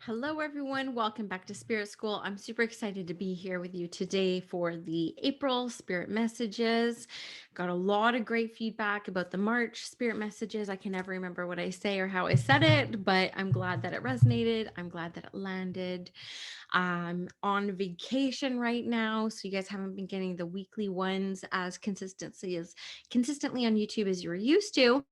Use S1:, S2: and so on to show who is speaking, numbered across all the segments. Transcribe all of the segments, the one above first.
S1: Hello, everyone. Welcome back to Spirit School. I'm super excited to be here with you today for the April Spirit Messages. Got a lot of great feedback about the March Spirit Messages. I can never remember what I say or how I said it, but I'm glad that it resonated. I'm glad that it landed. I'm on vacation right now, so you guys haven't been getting the weekly ones as consistently on YouTube as you were used to.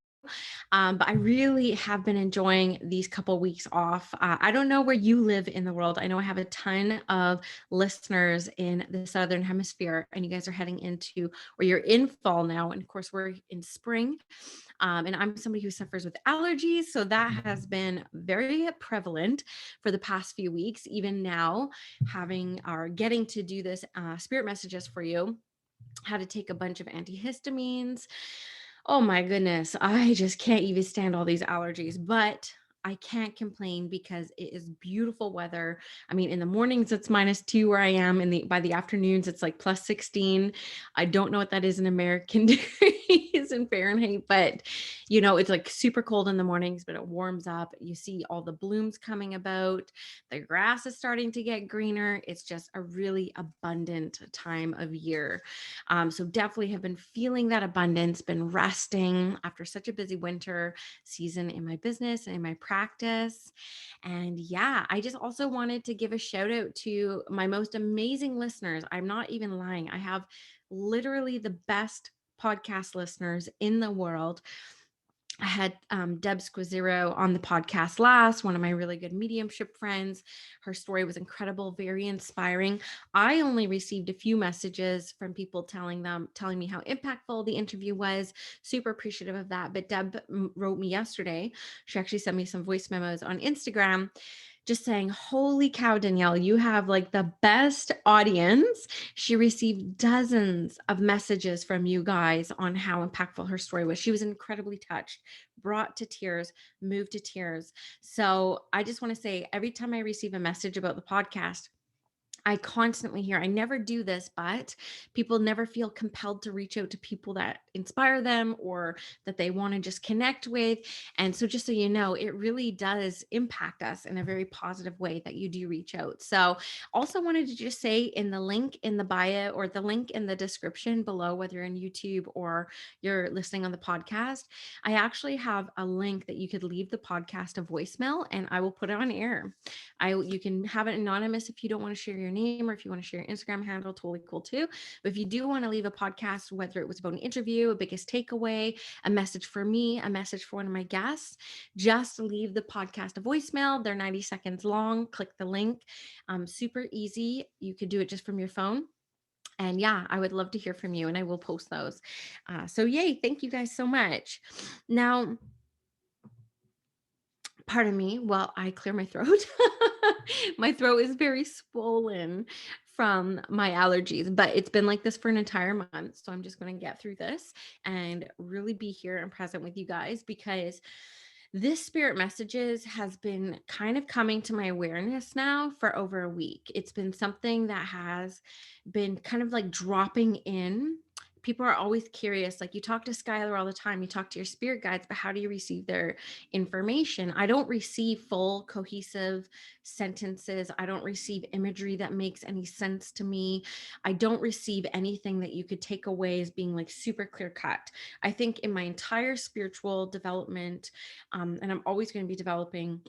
S1: But I really have been enjoying these couple weeks off. I don't know where you live in the world. I know I have a ton of listeners in the Southern Hemisphere, and you guys are heading into, or you're in fall now. And of course, we're in spring. And I'm somebody who suffers with allergies. So that has been very prevalent for the past few weeks. Even now, having or getting to do this spirit messages for you, how to take a bunch of antihistamines. Oh my goodness, I just can't even stand all these allergies, but I can't complain because it is beautiful weather. I mean, in the mornings it's -2 where I am, and by the afternoons it's like +16. I don't know what that is in American degrees in Fahrenheit, but it's like super cold in the mornings, but it warms up. You see all the blooms coming about. The grass is starting to get greener. It's just a really abundant time of year. So definitely have been feeling that abundance, been resting after such a busy winter season in my business and in my practice. And yeah, I just also wanted to give a shout out to my most amazing listeners. I'm not even lying. I have literally the best podcast listeners in the world. I had Deb Squizero on the podcast last, one of my really good mediumship friends. Her story was incredible, very inspiring. I only received a few messages from people telling me how impactful the interview was. Super appreciative of that. But Deb wrote me yesterday. She actually sent me some voice memos on Instagram just saying, holy cow, Danielle, you have like the best audience. She received dozens of messages from you guys on how impactful her story was. She was incredibly touched, brought to tears, moved to tears. So I just want to say, every time I receive a message about the podcast, I constantly hear, I never do this, but people never feel compelled to reach out to people that inspire them or that they want to just connect with. And so, just so you know, it really does impact us in a very positive way that you do reach out. So, also wanted to just say in the link in the bio or the link in the description below, whether you're in YouTube or you're listening on the podcast, I actually have a link that you could leave the podcast a voicemail and I will put it on air. You can have it anonymous if you don't want to share your name, or if you want to share your Instagram handle, totally cool too. But if you do want to leave a podcast, whether it was about an interview, a biggest takeaway, a message for me, a message for one of my guests, just leave the podcast a voicemail. They're 90 seconds long. Click the link. Super easy. You could do it just from your phone. And yeah, I would love to hear from you and I will post those. So yay, thank you guys so much. Now, pardon me while I clear my throat. My throat is very swollen from my allergies, but it's been like this for an entire month. So I'm just going to get through this and really be here and present with you guys, because this spirit messages has been kind of coming to my awareness now for over a week. It's been something that has been kind of like dropping in. People are always curious. Like, you talk to Skylar all the time, you talk to your spirit guides, but how do you receive their information? I don't receive full cohesive sentences. I don't receive imagery that makes any sense to me. I don't receive anything that you could take away as being like super clear cut. I think in my entire spiritual development, and I'm always going to be developing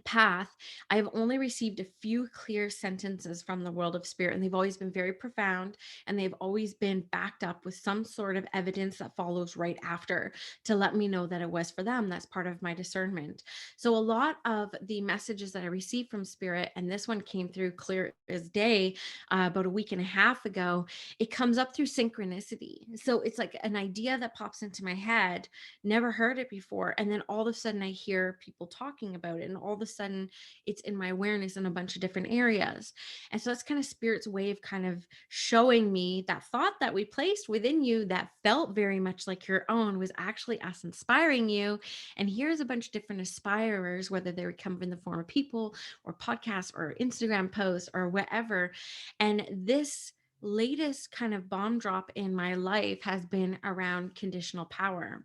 S1: path, I have only received a few clear sentences from the world of spirit, and they've always been very profound, and they've always been backed up with some sort of evidence that follows right after to let me know that it was for them. That's part of my discernment. So a lot of the messages that I received from spirit, and this one came through clear as day about a week and a half ago, it comes up through synchronicity. So it's like an idea that pops into my head, never heard it before, and then all of a sudden I hear people talking about it, and all of a sudden it's in my awareness in a bunch of different areas. And so that's kind of spirit's way of kind of showing me that thought that we placed within you that felt very much like your own was actually us inspiring you. And here's a bunch of different aspirers, whether they would come in the form of people or podcasts or Instagram posts or whatever. And this latest kind of bomb drop in my life has been around conditional power.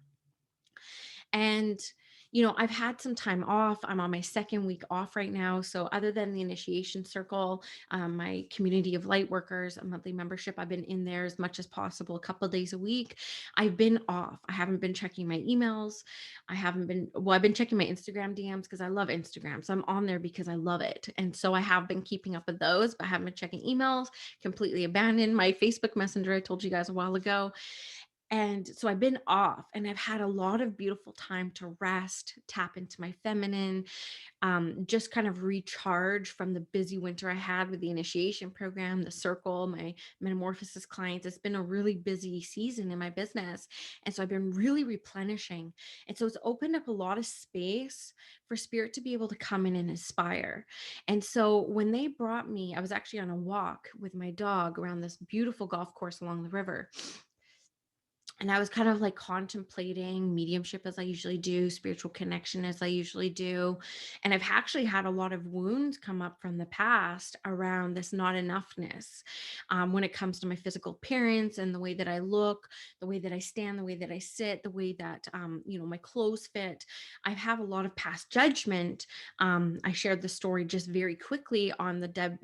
S1: And I've had some time off. I'm on my second week off right now. So, other than the initiation circle, my community of light workers, a monthly membership, I've been in there as much as possible, a couple of days a week. I've been off. I haven't been checking my emails. I've been checking my Instagram DMs because I love Instagram. So, I'm on there because I love it. And so, I have been keeping up with those, but I haven't been checking emails, completely abandoned my Facebook Messenger. I told you guys a while ago. And so I've been off and I've had a lot of beautiful time to rest, tap into my feminine, just kind of recharge from the busy winter I had with the initiation program, the circle, my metamorphosis clients. It's been a really busy season in my business. And so I've been really replenishing. And so it's opened up a lot of space for spirit to be able to come in and inspire. And so when they brought me, I was actually on a walk with my dog around this beautiful golf course along the river, and I was kind of like contemplating mediumship as I usually do, spiritual connection as I usually do. And I've actually had a lot of wounds come up from the past around this not enoughness, when it comes to my physical appearance and the way that I look, the way that I stand, the way that I sit, the way that, my clothes fit. I have a lot of past judgment. I shared the story just very quickly on the Deb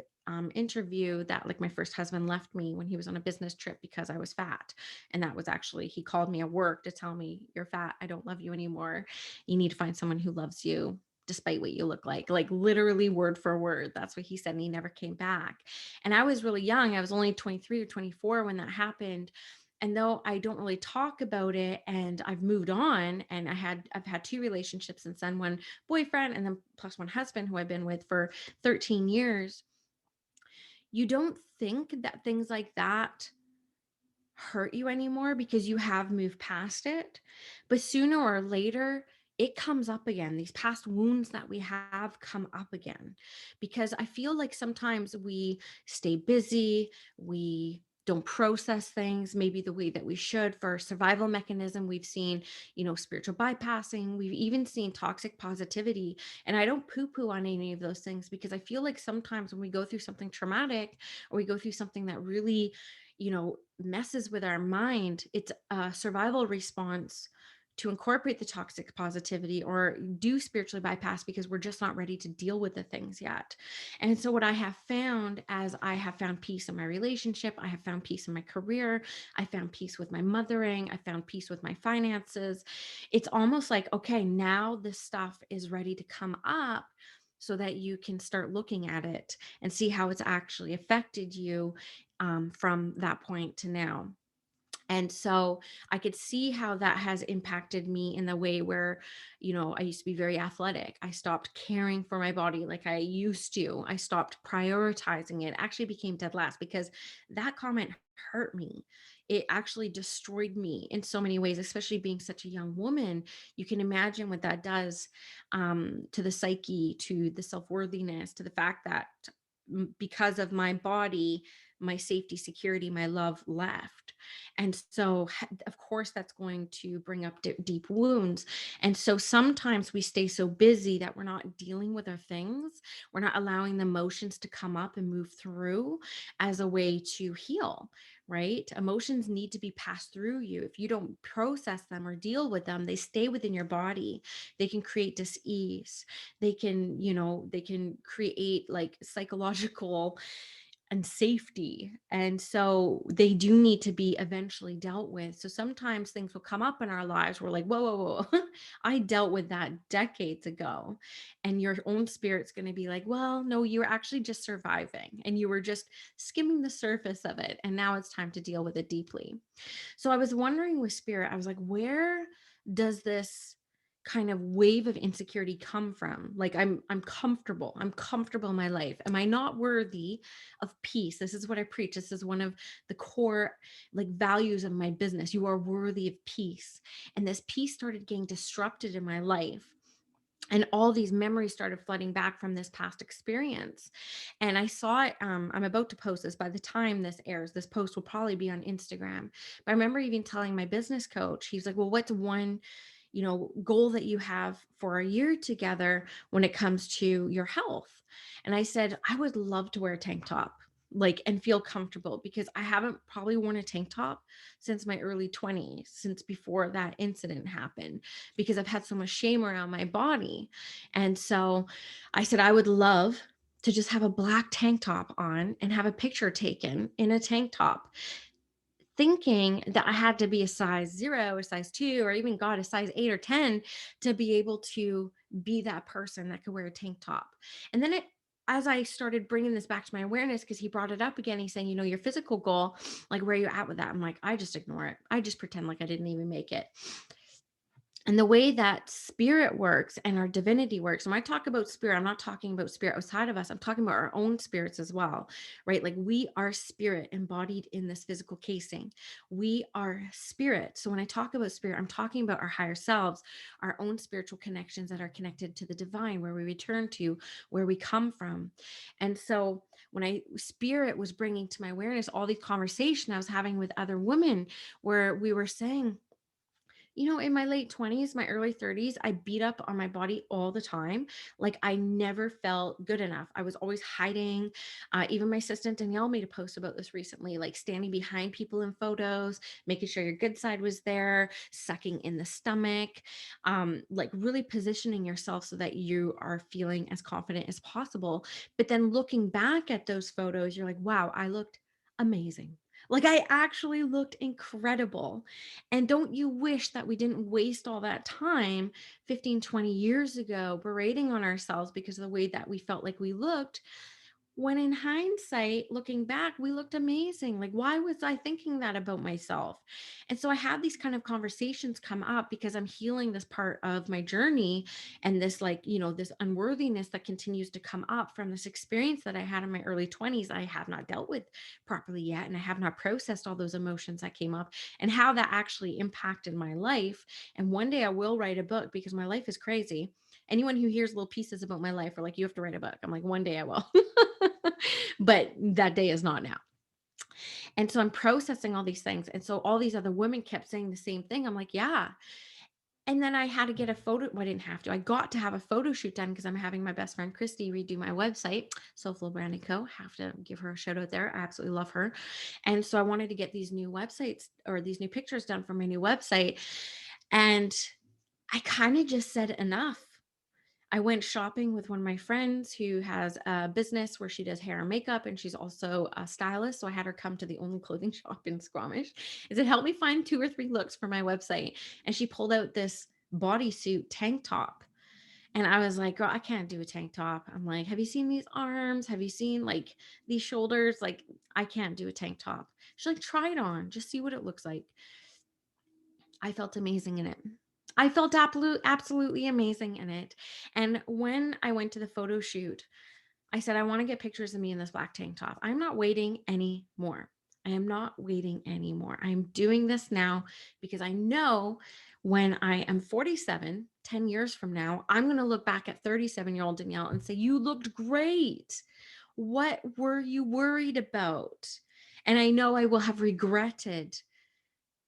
S1: interview that like my first husband left me when he was on a business trip because I was fat. And that was actually, he called me at work to tell me, "You're fat. I don't love you anymore. You need to find someone who loves you despite what you look like literally word for word." That's what he said. And he never came back. And I was really young. I was only 23 or 24 when that happened. And though I don't really talk about it and I've moved on and I've had two relationships since then, one boyfriend and then plus one husband who I've been with for 13 years, you don't think that things like that hurt you anymore because you have moved past it. But sooner or later, it comes up again. These past wounds that we have come up again because I feel like sometimes we stay busy, we don't process things maybe the way that we should for survival mechanism. We've seen, spiritual bypassing, we've even seen toxic positivity. And I don't poo poo on any of those things because I feel like sometimes when we go through something traumatic or we go through something that really messes with our mind, it's a survival response to incorporate the toxic positivity or do spiritually bypass because we're just not ready to deal with the things yet. And so what I have found as I have found peace in my relationship, I have found peace in my career, I found peace with my mothering, I found peace with my finances. It's almost like, okay, now this stuff is ready to come up so that you can start looking at it and see how it's actually affected you, from that point to now. And so I could see how that has impacted me in the way where, I used to be very athletic. I stopped caring for my body like I used to. I stopped prioritizing it. Actually became dead last because that comment hurt me. It actually destroyed me in so many ways, especially being such a young woman. You can imagine what that does, to the psyche, to the self worthiness, to the fact that because of my body, my safety, security, my love left. And so, of course, that's going to bring up deep wounds. And so sometimes we stay so busy that we're not dealing with our things. We're not allowing the emotions to come up and move through as a way to heal, right? Emotions need to be passed through you. If you don't process them or deal with them, they stay within your body. They can create dis-ease. They can create like psychological and safety. And so they do need to be eventually dealt with. So sometimes things will come up in our lives. We're like, whoa, whoa, whoa. I dealt with that decades ago. And your own spirit's going to be like, well, no, you were actually just surviving and you were just skimming the surface of it. And now it's time to deal with it deeply. So I was wondering with spirit, I was like, where does this kind of wave of insecurity come from? Like I'm comfortable. I'm comfortable in my life. Am I not worthy of peace? This is what I preach. This is one of the core like values of my business. You are worthy of peace. And this peace started getting disrupted in my life, and all these memories started flooding back from this past experience. And I saw it. I'm about to post this. By the time this airs, this post will probably be on Instagram. But I remember even telling my business coach, he's like, well, what's one goal that you have for a year together when it comes to your health? And I said, I would love to wear a tank top. like, and feel comfortable, because I haven't probably worn a tank top since my early 20s, since before that incident happened, because I've had so much shame around my body. And so I said I would love to just have a black tank top on and have a picture taken in a tank top, thinking that I had to be a size 0, a size 2, or even God, a size 8 or 10 to be able to be that person that could wear a tank top. And then as I started bringing this back to my awareness, because he brought it up again, he's saying, your physical goal, like, where are you at with that? I'm like, I just ignore it. I just pretend like I didn't even make it. And the way that spirit works and our divinity works, when I talk about spirit, I'm not talking about spirit outside of us. I'm talking about our own spirits as well, right? Like, we are spirit embodied in this physical casing. We are spirit. So when I talk about spirit, I'm talking about our higher selves, our own spiritual connections that are connected to the divine, where we return to, where we come from. And so when spirit was bringing to my awareness all these conversations I was having with other women, where we were saying, in my late 20s, my early 30s, I beat up on my body all the time. Like, I never felt good enough. I was always hiding. Even my assistant Danielle made a post about this recently, like standing behind people in photos, making sure your good side was there, sucking in the stomach, like really positioning yourself so that you are feeling as confident as possible. But then looking back at those photos, you're like, wow, I looked amazing. Like, I actually looked incredible. And don't you wish that we didn't waste all that time 15, 20 years ago berating on ourselves because of the way that we felt like we looked, when in hindsight, looking back, we looked amazing? Like, why was I thinking that about myself? And so I had these kind of conversations come up because I'm healing this part of my journey, and this, like, this unworthiness that continues to come up from this experience that I had in my early 20s. I have not dealt with properly yet. And I have not processed all those emotions that came up and how that actually impacted my life. And one day I will write a book, because my life is crazy. Anyone who hears little pieces about my life are like, you have to write a book. I'm like, one day I will. But that day is not now. And so I'm processing all these things. And so all these other women kept saying the same thing. I'm like, yeah. And then I had to get a photo. Well, I didn't have to. I got to have a photo shoot done, because I'm having my best friend Christy redo my website, Soulful Branding Co. Have to give her a shout out there. I absolutely love her. And so I wanted to get these new websites, or these new pictures done for my new website. And I kind of just said enough. I went shopping with one of my friends who has a business where she does hair and makeup, and she's also a stylist. So I had her come to the only clothing shop in Squamish. I said, help me find 2 or 3 looks for my website. And she pulled out this bodysuit tank top. And I was like, girl, I can't do a tank top. I'm like, have you seen these arms? Have you seen, like, these shoulders? Like, I can't do a tank top. She's like, try it on, just see what it looks like. I felt amazing in it. I felt absolutely amazing in it. And when I went to the photo shoot, I said, I want to get pictures of me in this black tank top. I'm not waiting anymore. I am not waiting anymore. I'm doing this now, because I know when I am 47, 10 years from now, I'm going to look back at 37-year-old Danielle and say, you looked great. What were you worried about? And I know I will have regretted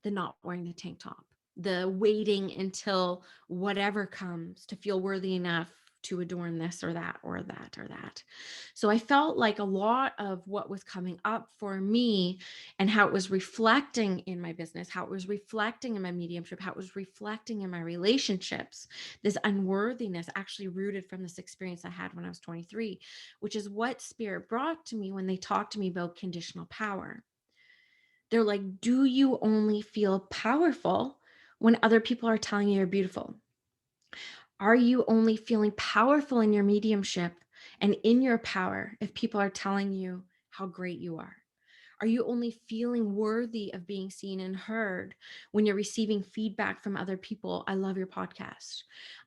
S1: the not wearing the tank top, the waiting until whatever comes to feel worthy enough to adorn this or that or that or that. So I felt like a lot of what was coming up for me, and how it was reflecting in my business, how it was reflecting in my mediumship, how it was reflecting in my relationships, this unworthiness actually rooted from this experience I had when I was 23, which is what spirit brought to me when they talked to me about conditional power. They're like, do you only feel powerful when other people are telling you you're beautiful? Are you only feeling powerful in your mediumship and in your power if people are telling you how great you are? Are you only feeling worthy of being seen and heard when you're receiving feedback from other people? I love your podcast.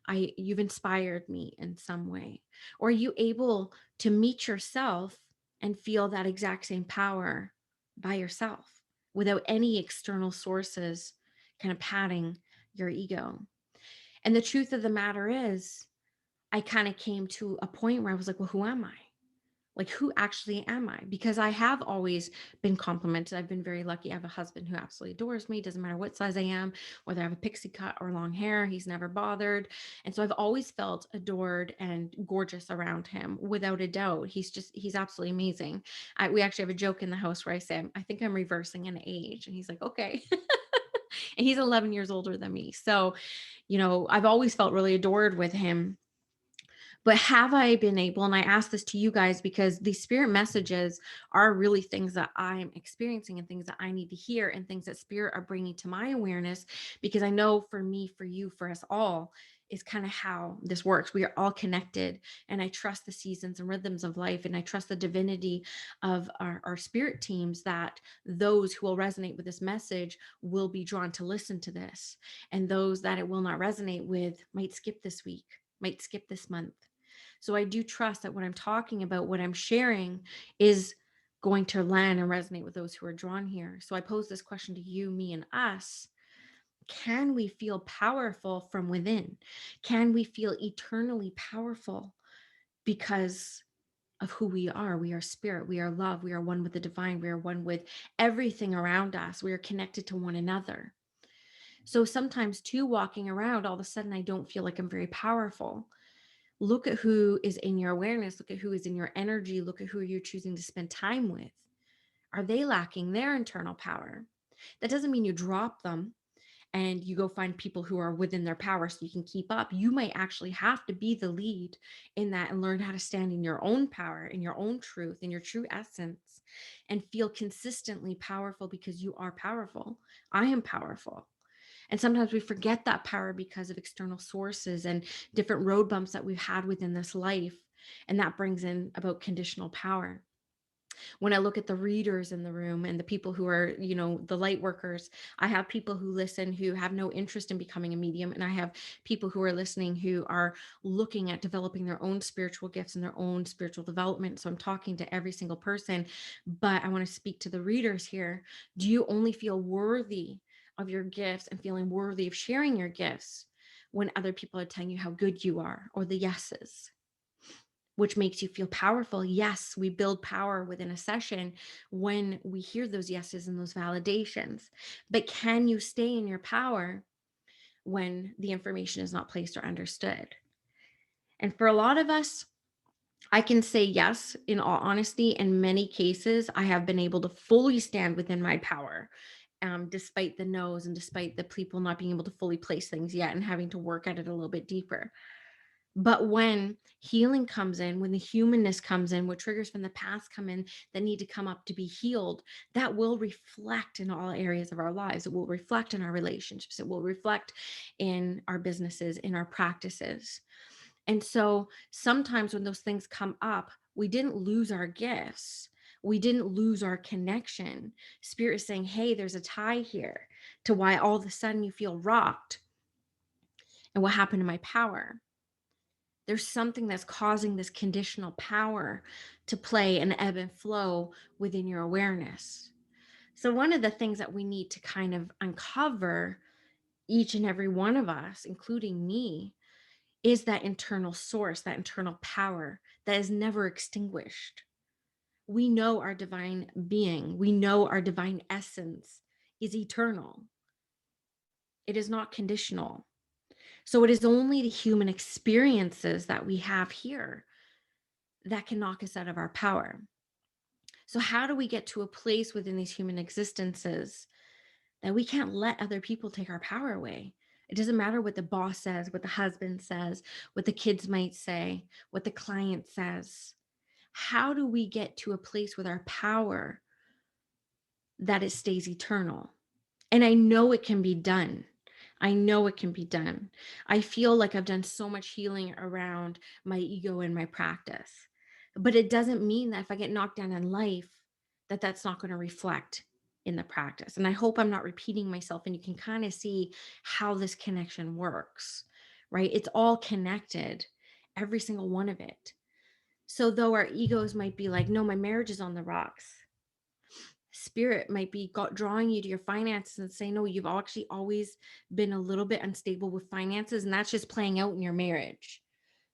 S1: You've inspired me in some way. Or are you able to meet yourself and feel that exact same power by yourself without any external sources kind of patting your ego? And the truth of the matter is, I kind of came to a point where I was like, well, who am I? Like, who actually am I? Because I have always been complimented. I've been very lucky. I have a husband who absolutely adores me. Doesn't matter what size I am, whether I have a pixie cut or long hair, he's never bothered. And so I've always felt adored and gorgeous around him, without a doubt. He's absolutely amazing. We actually have a joke in the house where I say, I think I'm reversing an age. And he's like, okay. And he's 11 years older than me. So, I've always felt really adored with him. But have I been able, and I ask this to you guys because these spirit messages are really things that I'm experiencing and things that I need to hear and things that spirit are bringing to my awareness, because I know for me, for you, for us all, is kind of how this works. We are all connected, and I trust the seasons and rhythms of life, and I trust the divinity of our spirit teams, that those who will resonate with this message will be drawn to listen to this, and those that it will not resonate with might skip this week, might skip this month. So I do trust that what I'm talking about, what I'm sharing, is going to land and resonate with those who are drawn here. So I pose this question to you, me, and us. Can we feel powerful from within? Can we feel eternally powerful because of who we are? We are spirit, we are love, we are one with the divine, we are one with everything around us, we are connected to one another. So sometimes, too, walking around, all of a sudden, I don't feel like I'm very powerful. Look at who is in your awareness. Look at who is in your energy. Look at who you're choosing to spend time with. Are they lacking their internal power? That doesn't mean you drop them and you go find people who are within their power so you can keep up. You might actually have to be the lead in that and learn how to stand in your own power, in your own truth, in your true essence, and feel consistently powerful, because you are powerful. I am powerful. And sometimes we forget that power because of external sources and different road bumps that we've had within this life. And that brings in about conditional power. When I look at the readers in the room and the people who are, the light workers, I have people who listen who have no interest in becoming a medium. And I have people who are listening who are looking at developing their own spiritual gifts and their own spiritual development. So I'm talking to every single person, but I want to speak to the readers here. Do you only feel worthy of your gifts and feeling worthy of sharing your gifts when other people are telling you how good you are, or the yeses? Which makes you feel powerful. Yes, we build power within a session when we hear those yeses and those validations. But can you stay in your power when the information is not placed or understood? And for a lot of us, I can say yes, in all honesty, in many cases, I have been able to fully stand within my power, despite the no's and despite the people not being able to fully place things yet and having to work at it a little bit deeper. But when healing comes in, when the humanness comes in, what triggers from the past come in that need to come up to be healed, that will reflect in all areas of our lives. It will reflect in our relationships. It will reflect in our businesses, in our practices. And so sometimes when those things come up, we didn't lose our gifts. We didn't lose our connection. Spirit is saying, hey, there's a tie here to why all of a sudden you feel rocked. And what happened to my power? There's something that's causing this conditional power to play and ebb and flow within your awareness. So, one of the things that we need to kind of uncover, each and every one of us, including me, is that internal source, that internal power that is never extinguished. We know our divine being, we know our divine essence is eternal, it is not conditional. So, it is only the human experiences that we have here that can knock us out of our power. So, how do we get to a place within these human existences that we can't let other people take our power away? It doesn't matter what the boss says, what the husband says, what the kids might say, what the client says. How do we get to a place with our power that it stays eternal? And I know it can be done. I know it can be done. I feel like I've done so much healing around my ego and my practice. But it doesn't mean that if I get knocked down in life, that that's not going to reflect in the practice. And I hope I'm not repeating myself and you can kind of see how this connection works, right? It's all connected, every single one of it. So though our egos might be like, no, my marriage is on the rocks, spirit might be drawing you to your finances and say, no, you've actually always been a little bit unstable with finances, and that's just playing out in your marriage.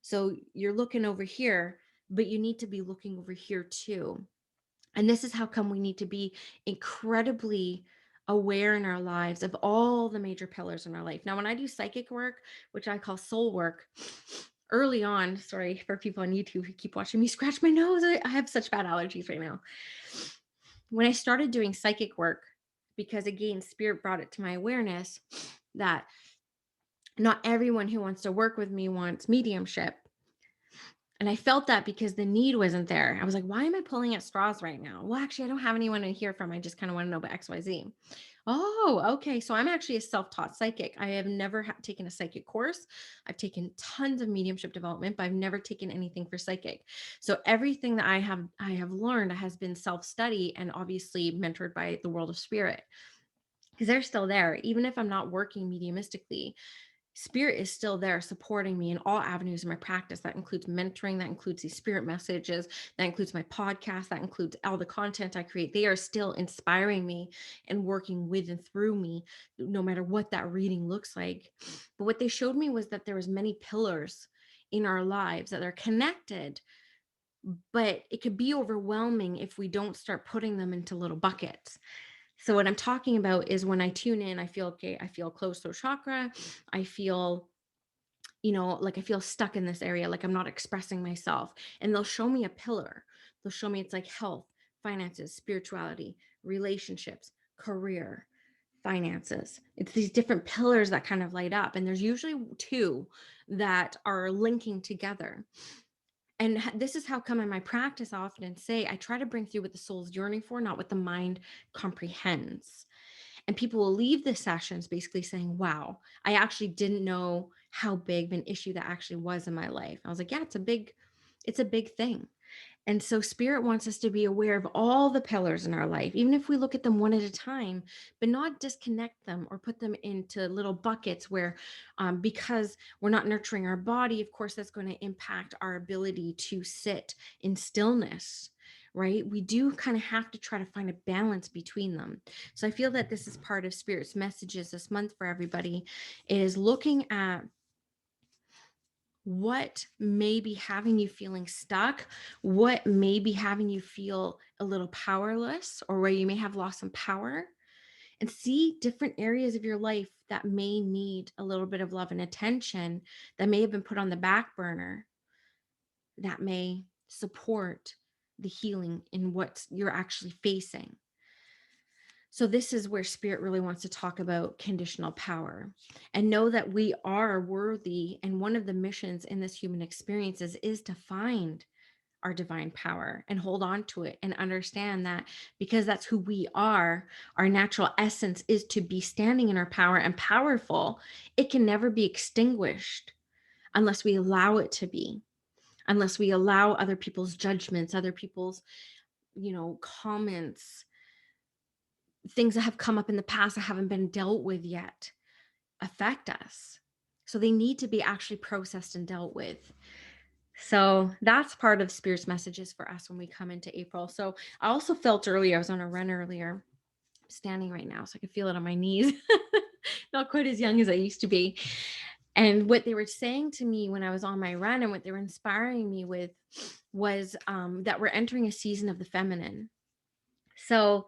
S1: So you're looking over here, but you need to be looking over here too. And this is how come we need to be incredibly aware in our lives of all the major pillars in our life. Now, when I do psychic work, which I call soul work, early on, sorry for people on YouTube who keep watching me scratch my nose. I have such bad allergies right now. When I started doing psychic work, because again, spirit brought it to my awareness that not everyone who wants to work with me wants mediumship. And I felt that because the need wasn't there. I was like, why am I pulling at straws right now? Well, actually, I don't have anyone to hear from. I just kind of want to know about XYZ. Oh, okay. So I'm actually a self taught psychic. I have never taken a psychic course. I've taken tons of mediumship development, but I've never taken anything for psychic. So everything that I have learned has been self study and obviously mentored by the world of spirit because they're still there. Even if I'm not working mediumistically, spirit is still there supporting me in all avenues of my practice. That includes mentoring, that includes these spirit messages, that includes my podcast, that includes all the content I create. They are still inspiring me and working with and through me, no matter what that reading looks like. But what they showed me was that there was many pillars in our lives that are connected, but it could be overwhelming if we don't start putting them into little buckets. So what I'm talking about is when I tune in, I feel okay, I feel closed throat chakra, I feel, like I feel stuck in this area, like I'm not expressing myself. And they'll show me a pillar. They'll show me it's like health, finances, spirituality, relationships, career, finances. It's these different pillars that kind of light up. And there's usually two that are linking together. And this is how come in my practice I often say I try to bring through what the soul's yearning for, not what the mind comprehends. And people will leave the sessions basically saying, wow, I actually didn't know how big of an issue that actually was in my life. I was like, yeah, it's a big thing. And so spirit wants us to be aware of all the pillars in our life, even if we look at them one at a time, but not disconnect them or put them into little buckets where, because we're not nurturing our body, of course, that's going to impact our ability to sit in stillness. Right. We do kind of have to try to find a balance between them. So I feel that this is part of Spirit's messages this month for everybody is looking at what may be having you feeling stuck, what may be having you feel a little powerless, or where you may have lost some power, and see different areas of your life that may need a little bit of love and attention that may have been put on the back burner that may support the healing in what you're actually facing. So, this is where spirit really wants to talk about conditional power and know that we are worthy. And one of the missions in this human experience is to find our divine power and hold on to it and understand that because that's who we are, our natural essence is to be standing in our power and powerful. It can never be extinguished unless we allow it to be, unless we allow other people's judgments, other people's, comments, things that have come up in the past that haven't been dealt with yet affect us. So they need to be actually processed and dealt with. So that's part of Spirit's messages for us when we come into April. So I also felt earlier, I was on a run earlier. I'm standing right now, so I can feel it on my knees. Not quite as young as I used to be. And what they were saying to me when I was on my run and what they were inspiring me with was that we're entering a season of the feminine. So,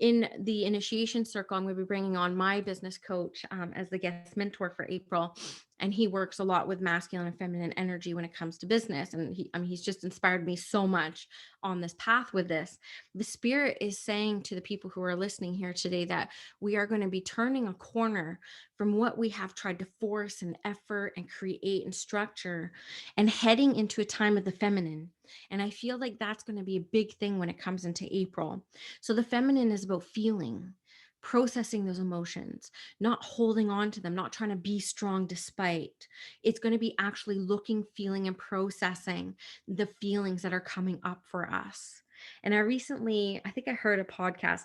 S1: in the initiation circle, I'm going to be bringing on my business coach as the guest mentor for April. And he works a lot with masculine and feminine energy when it comes to business. And he's just inspired me so much on this path with this. The spirit is saying to the people who are listening here today that we are going to be turning a corner from what we have tried to force and effort and create and structure and heading into a time of the feminine. And I feel like that's going to be a big thing when it comes into April. So the feminine is about feeling, processing those emotions, not holding on to them, not trying to be strong despite. It's going to be actually looking, feeling, and processing the feelings that are coming up for us. And I think I heard a podcast.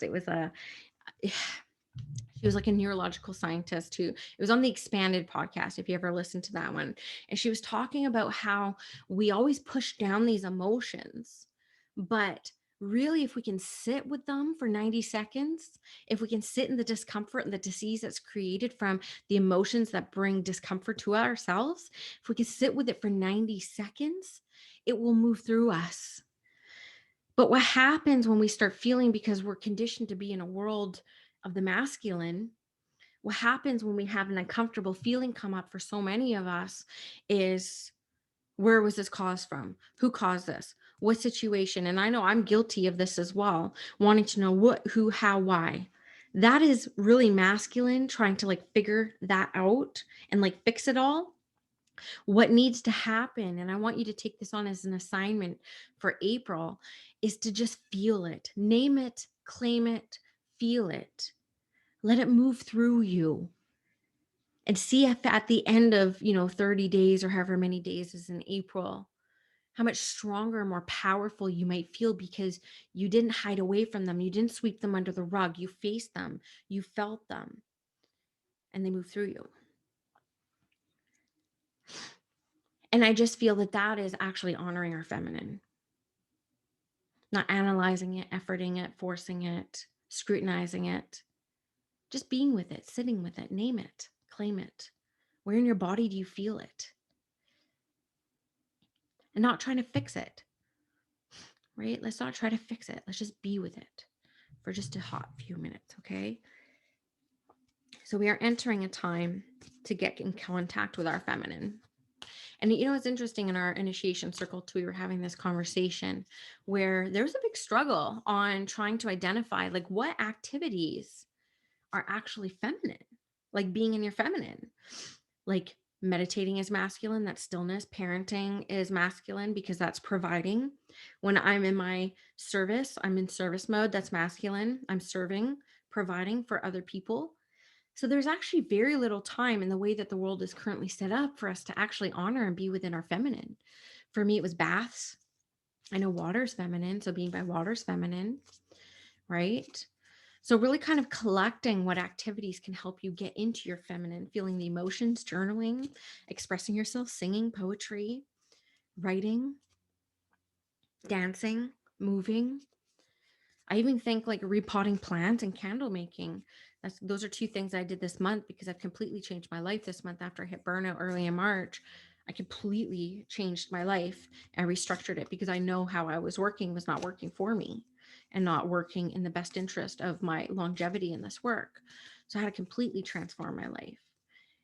S1: She was like a neurological scientist who it was on the Expanded podcast, if you ever listened to that one. And she was talking about how we always push down these emotions, but really, if we can sit with them for 90 seconds, if we can sit in the discomfort and the disease that's created from the emotions that bring discomfort to ourselves, if we can sit with it for 90 seconds, it will move through us. But what happens when we start feeling, because we're conditioned to be in a world of the masculine, what happens when we have an uncomfortable feeling come up for so many of us is, where was this caused from? Who caused this? What situation? And I know I'm guilty of this as well, wanting to know what, who, how, why. That is really masculine, trying to like figure that out and like fix it all. What needs to happen, and I want you to take this on as an assignment for April, is to just feel it, name it, claim it, feel it, let it move through you, and see if at the end of 30 days or however many days is in April, how much stronger and more powerful you might feel, because you didn't hide away from them, you didn't sweep them under the rug, you faced them, you felt them, and they move through you. And I just feel that that is actually honoring our feminine, not analyzing it, efforting it, forcing it, scrutinizing it, just being with it, sitting with it, name it, claim it. Where in your body do you feel it? And not trying to fix it, right? Let's not try to fix it. Let's just be with it for just a hot few minutes, okay? So we are entering a time to get in contact with our feminine. And it's interesting, in our initiation circle too, we were having this conversation where there's a big struggle on trying to identify like what activities are actually feminine, like being in your feminine, like meditating is masculine, that's stillness. Parenting is masculine because that's providing. When I'm in my service, I'm in service mode, that's masculine. I'm serving, providing for other people. So there's actually very little time in the way that the world is currently set up for us to actually honor and be within our feminine. For me, it was baths. I know water's feminine, so being by water's feminine, right? So really kind of collecting what activities can help you get into your feminine, feeling the emotions, journaling, expressing yourself, singing, poetry, writing, dancing, moving. I even think like repotting plants and candle making. Those are two things I did this month, because I've completely changed my life this month after I hit burnout early in March. I completely changed my life and restructured it, because I know how I was working was not working for me and not working in the best interest of my longevity in this work. So I had to completely transform my life.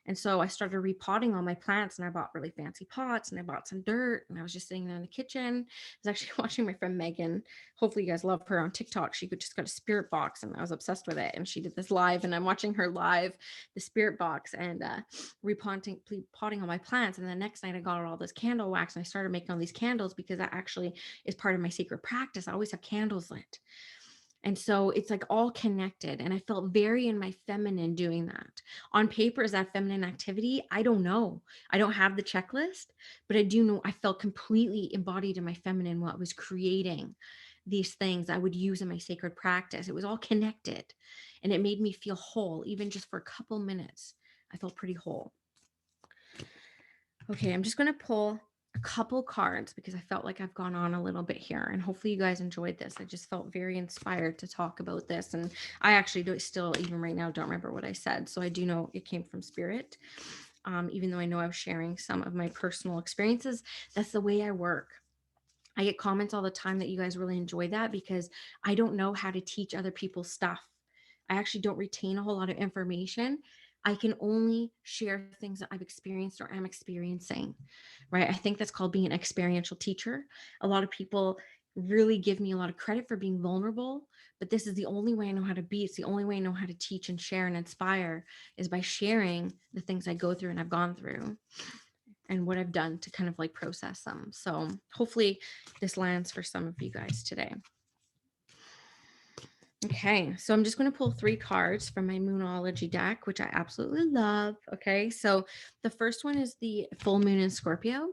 S1: And so I started repotting all my plants, and I bought really fancy pots, and I bought some dirt, and I was just sitting there in the kitchen. I was actually watching my friend Megan. Hopefully you guys love her on TikTok. She just got a spirit box, and I was obsessed with it. And she did this live, and I'm watching her live, the spirit box, and potting all my plants. And the next night I got all this candle wax, and I started making all these candles, because that actually is part of my sacred practice. I always have candles lit. And so it's like all connected. And I felt very in my feminine doing that. On paper, is that feminine activity? I don't know. I don't have the checklist, but I do know I felt completely embodied in my feminine while I was creating these things I would use in my sacred practice. It was all connected, and it made me feel whole, even just for a couple minutes. I felt pretty whole. Okay, I'm just going to pull a couple cards, because I felt like I've gone on a little bit here, and hopefully you guys enjoyed this. I just felt very inspired to talk about this, and I actually still, even right now, don't remember what I said. So I do know it came from spirit, even though I know I was sharing some of my personal experiences. That's the way I work. I get comments all the time that you guys really enjoy that, because I don't know how to teach other people stuff. I actually don't retain a whole lot of information. I can only share things that I've experienced or am experiencing, right? I think that's called being an experiential teacher. A lot of people really give me a lot of credit for being vulnerable, but this is the only way I know how to be. It's the only way I know how to teach and share and inspire, is by sharing the things I go through and I've gone through, and what I've done to kind of like process them. So hopefully this lands for some of you guys today. Okay, so I'm just going to pull 3 cards from my Moonology deck, which I absolutely love. Okay, so the first one is the full moon in Scorpio.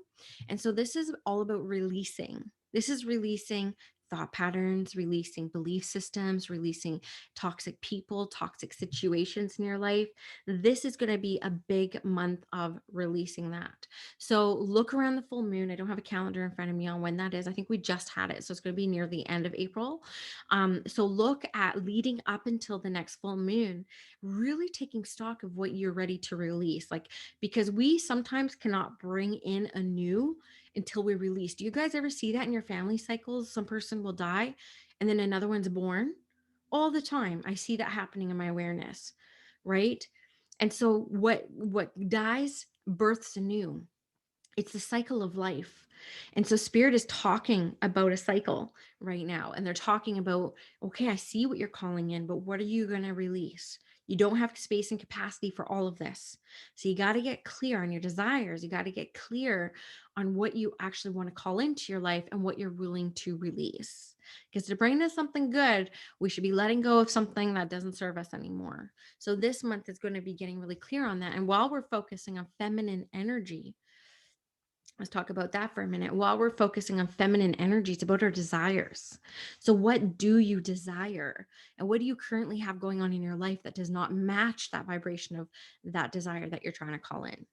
S1: And so this is all about releasing. This is releasing thought patterns, releasing belief systems, releasing toxic people, toxic situations in your life. This is going to be a big month of releasing that. So look around the full moon. I don't have a calendar in front of me on when that is. I think we just had it. So it's going to be near the end of April. So look at leading up until the next full moon, really taking stock of what you're ready to release. Like, because we sometimes cannot bring in anew until we release. Do you guys ever see that in your family cycles? Some person will die and then another one's born. All the time I see that happening in my awareness, right? And so what dies births anew. It's the cycle of life. And so spirit is talking about a cycle right now. And they're talking about, okay, I see what you're calling in, but what are you going to release? You don't have space and capacity for all of this. So you got to get clear on your desires. You got to get clear on what you actually want to call into your life and what you're willing to release. Because to bring us something good, we should be letting go of something that doesn't serve us anymore. So this month is going to be getting really clear on that. And while we're focusing on feminine energy, let's talk about that for a minute. While we're focusing on feminine energy, it's about our desires. So, what do you desire? And what do you currently have going on in your life that does not match that vibration of that desire that you're trying to call in?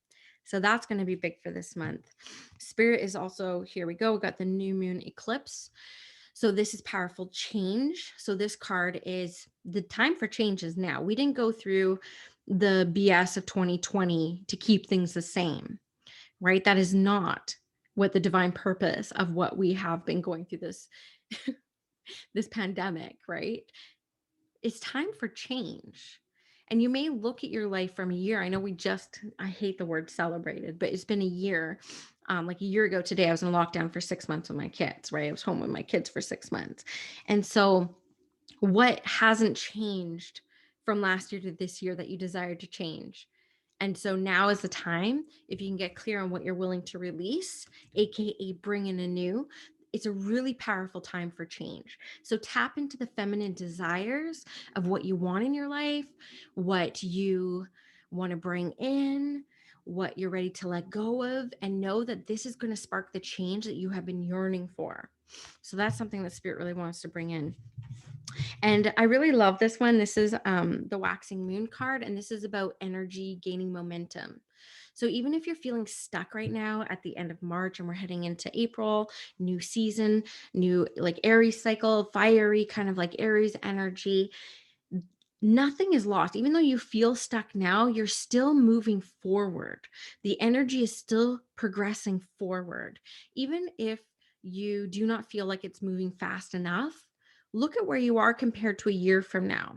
S1: So, that's going to be big for this month. Spirit is also, here we go. We got the new moon eclipse. So, this is powerful change. So, this card is the time for change is now. We didn't go through the BS of 2020 to keep things the same, right? That is not what the divine purpose of what we have been going through this pandemic, right? It's time for change. And you may look at your life from a year. I know I hate the word celebrated, but it's been a year. Like a year ago today, I was in lockdown for 6 months with my kids, right? I was home with my kids for 6 months. And so what hasn't changed from last year to this year that you desire to change? And so now is the time, if you can get clear on what you're willing to release, AKA bring in a new, it's a really powerful time for change. So tap into the feminine desires of what you want in your life, what you want to bring in, what you're ready to let go of, and know that this is going to spark the change that you have been yearning for. So that's something that Spirit really wants to bring in. And I really love this one. This is the waxing moon card, and this is about energy gaining momentum. So even if you're feeling stuck right now at the end of March and we're heading into April, new season, new like Aries cycle, fiery kind of like Aries energy, nothing is lost. Even though you feel stuck now, you're still moving forward. The energy is still progressing forward. Even if you do not feel like it's moving fast enough, look at where you are compared to a year from now.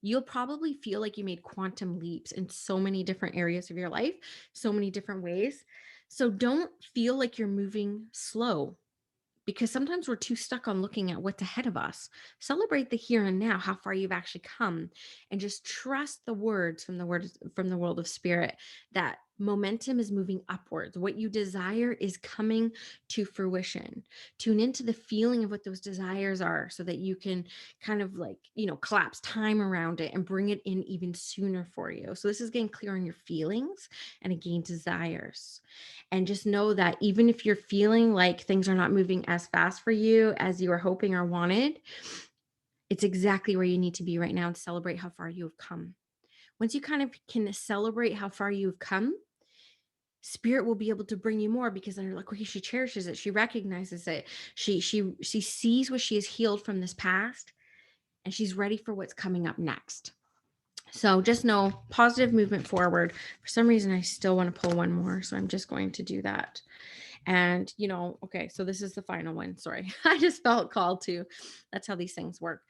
S1: You'll probably feel like you made quantum leaps in so many different areas of your life, so many different ways. So don't feel like you're moving slow, because sometimes we're too stuck on looking at what's ahead of us. Celebrate the here and now, how far you've actually come, and just trust the words from the world of spirit that momentum is moving upwards. What you desire is coming to fruition. Tune into the feeling of what those desires are so that you can kind of like, collapse time around it and bring it in even sooner for you. So this is getting clear on your feelings and again desires. And just know that even if you're feeling like things are not moving as fast for you as you were hoping or wanted, it's exactly where you need to be right now to celebrate how far you have come. Once you kind of can celebrate how far you've come, spirit will be able to bring you more, because then you're like, okay, she cherishes it, she recognizes it, she sees what she has healed from this past, and she's ready for what's coming up next. So just know, positive movement forward. For some reason, I still want to pull one more, so I'm just going to do that. And, okay, so this is the final one. Sorry. I just felt called to. That's how these things work.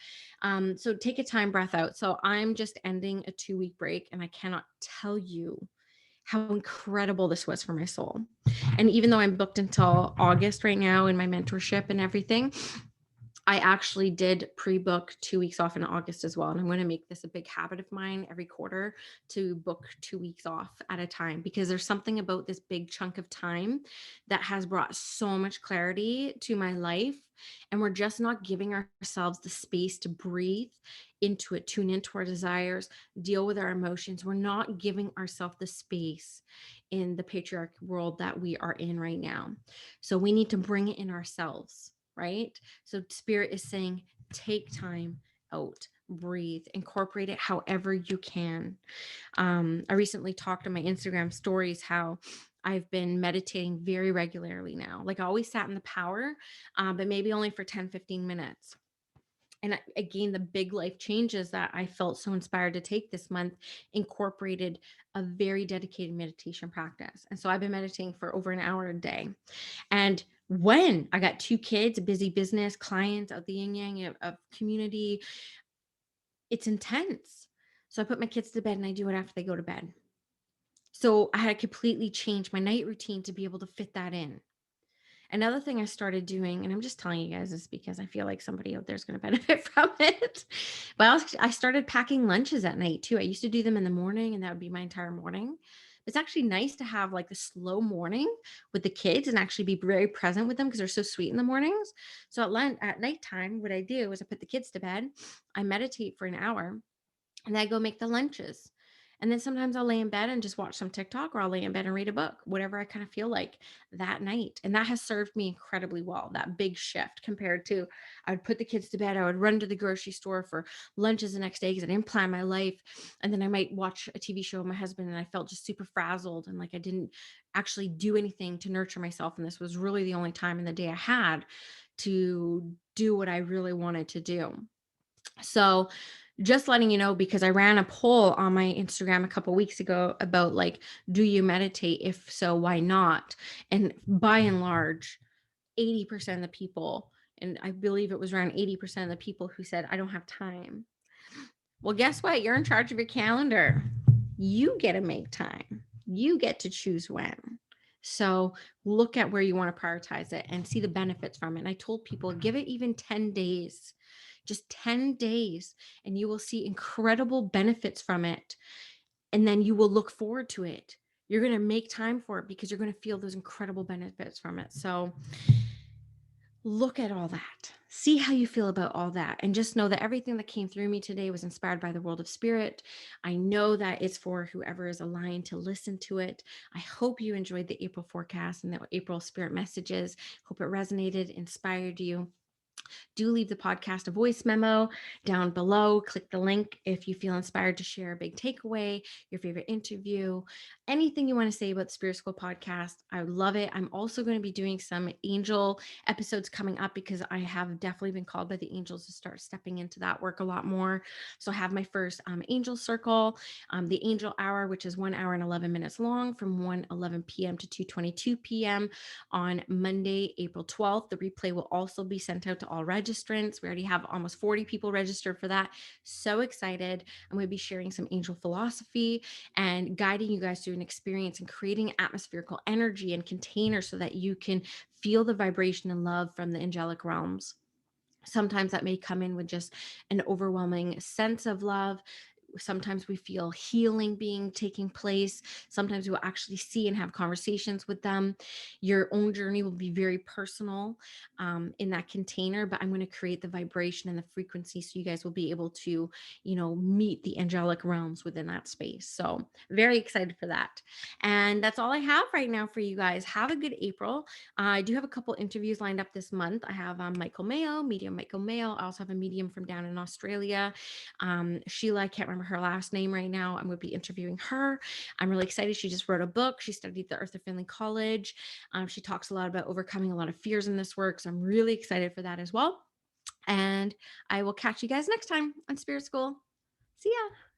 S1: So take a time breath out. So I'm just ending a 2-week break, and I cannot tell you how incredible this was for my soul. And even though I'm booked until August right now in my mentorship and everything, I actually did pre-book 2 weeks off in August as well. And I'm going to make this a big habit of mine every quarter to book 2 weeks off at a time, because there's something about this big chunk of time that has brought so much clarity to my life. And we're just not giving ourselves the space to breathe into it, tune into our desires, deal with our emotions. We're not giving ourselves the space in the patriarchal world that we are in right now. So we need to bring it in ourselves, right? So spirit is saying, take time out, breathe, incorporate it however you can. I recently talked on my Instagram stories how I've been meditating very regularly now. Like I always sat in the power, but maybe only for 10, 15 minutes. And again, the big life changes that I felt so inspired to take this month incorporated a very dedicated meditation practice. And so I've been meditating for over an hour a day. And when I got two kids, a busy business, clients out the yin yang of community, it's intense. So I put my kids to bed and I do it after they go to bed. So I had to completely change my night routine to be able to fit that in. Another thing I started doing, and I'm just telling you guys this because I feel like somebody out there is going to benefit from it. But I started packing lunches at night too. I used to do them in the morning, and that would be my entire morning. It's actually nice to have like the slow morning with the kids and actually be very present with them because they're so sweet in the mornings. So at nighttime, what I do is I put the kids to bed, I meditate for an hour, and then I go make the lunches. And then sometimes I'll lay in bed and just watch some TikTok, or I'll lay in bed and read a book, whatever I kind of feel like that night. And that has served me incredibly well. That big shift compared to I would put the kids to bed, I would run to the grocery store for lunches the next day because I didn't plan my life. And then I might watch a TV show with my husband and I felt just super frazzled and like I didn't actually do anything to nurture myself. And this was really the only time in the day I had to do what I really wanted to do. So, just letting you know, because I ran a poll on my Instagram a couple weeks ago about like, do you meditate? If so, why not? And by and large, 80% of the people, and I believe it was around 80% of the people who said, I don't have time. Well, guess what? You're in charge of your calendar. You get to make time. You get to choose when. So look at where you want to prioritize it and see the benefits from it. And I told people, give it even 10 days, just 10 days, and you will see incredible benefits from it. And then you will look forward to it. You're going to make time for it because you're going to feel those incredible benefits from it. So look at all that. See how you feel about all that. And just know that everything that came through me today was inspired by the world of spirit. I know that it's for whoever is aligned to listen to it. I hope you enjoyed the April forecast and the April spirit messages. Hope it resonated, inspired you. Do leave the podcast a voice memo down below. Click the link if you feel inspired to share a big takeaway, your favorite interview, anything you want to say about the Spirit School podcast. I would love it. I'm also going to be doing some angel episodes coming up because I have definitely been called by the angels to start stepping into that work a lot more. So I have my first angel circle, the angel hour, which is 1 hour and 11 minutes long from 1:11 p.m. to 2:22 p.m. on Monday, April 12th. The replay will also be sent out to all registrants. We already have almost 40 people registered for that. So excited. I'm going to be sharing some angel philosophy and guiding you guys through an experience and creating atmospherical energy and containers so that you can feel the vibration and love from the angelic realms. Sometimes that may come in with just an overwhelming sense of love. Sometimes we feel healing being taking place. Sometimes we will actually see and have conversations with them. Your own journey will be very personal in that container, but I'm going to create the vibration and the frequency so you guys will be able to, meet the angelic realms within that space. So very excited for that. And that's all I have right now for you guys. Have a good April. I do have a couple interviews lined up this month. I have Michael Mayo, medium Michael Mayo. I also have a medium from down in Australia. Sheila, I can't remember her last name right now. I'm going to be interviewing her. I'm really excited. She just wrote a book. She studied at the Arthur Findlay College. She talks a lot about overcoming a lot of fears in this work. So I'm really excited for that as well. And I will catch you guys next time on Spirit School. See ya.